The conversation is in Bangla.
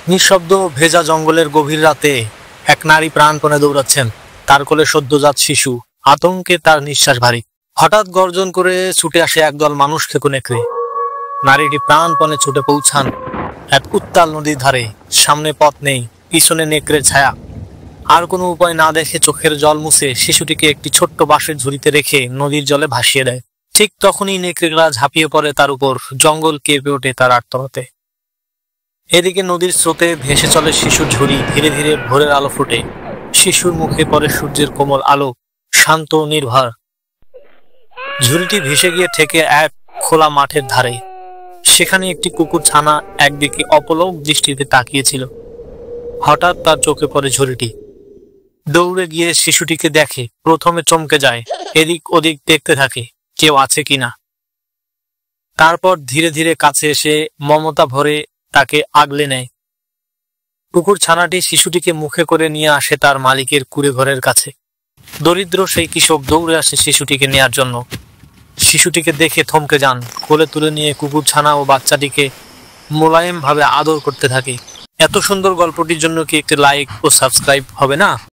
নিঃশব্দ ভেজা জঙ্গলের গভীর রাতে এক নারী প্রাণপণে দৌড়াচ্ছেন। তার কোলে সদ্যজাত শিশু, আতঙ্কে তার নিঃশ্বাস ভারী। হঠাৎ গর্জন করে ছুটে আসে একদল মানুষ খেকো নেকড়ে। নারীটি প্রাণপণে ছুটে পৌঁছান এক উত্তাল নদীর ধারে। সামনে পথ নেই, পিছনে নেকড়ের ছায়া। আর কোনো উপায় না দেখে চোখের জল মুছে শিশুটিকে একটি ছোট্ট বাঁশের ঝুড়িতে রেখে নদীর জলে ভাসিয়ে দেয়। ঠিক তখনই নেকড়েরা ঝাঁপিয়ে পড়ে তার উপর। জঙ্গল কেঁপে ওঠে তার আর্তনাদে। এদিকে নদীর স্রোতে ভেসে চলে শিশুর ঝুড়ি। ধীরে ধীরে ভোরের আলো ফুটে। শিশুর মুখে পড়ে সূর্যের কোমল আলো, শান্ত ও নির্ভর। ঝুড়িটি ভেসে গিয়ে ঠেকে এক খোলা মাঠের ধারে। সেখানে একটি কুকুর ছানা একদিকে অপলক দৃষ্টিতে তাকিয়েছিল। হঠাৎ তার চোখে পড়ে ঝুড়িটি। দৌড়ে গিয়ে শিশুটিকে দেখে। প্রথমে চমকে যায়, এদিক ওদিক দেখতে থাকে কেউ আছে কিনা। তারপর ধীরে ধীরে কাছে এসে মমতা ভরে তাকে আগলে নেয়। কুকুর ছানাটি শিশুটিকে মুখে করে নিয়ে আসে তার মালিকের কুঁড়ে ঘরের কাছে। দরিদ্র সেই কৃষক দৌড়ে আসে শিশুটিকে নেয়ার জন্য। শিশুটিকে দেখে থমকে যান। কোলে তুলে নিয়ে কুকুর ছানা ও বাচ্চাটিকে মোলায়েম ভাবে আদর করতে থাকে। এত সুন্দর গল্পটির জন্য কি একটি লাইক ও সাবস্ক্রাইব হবে না?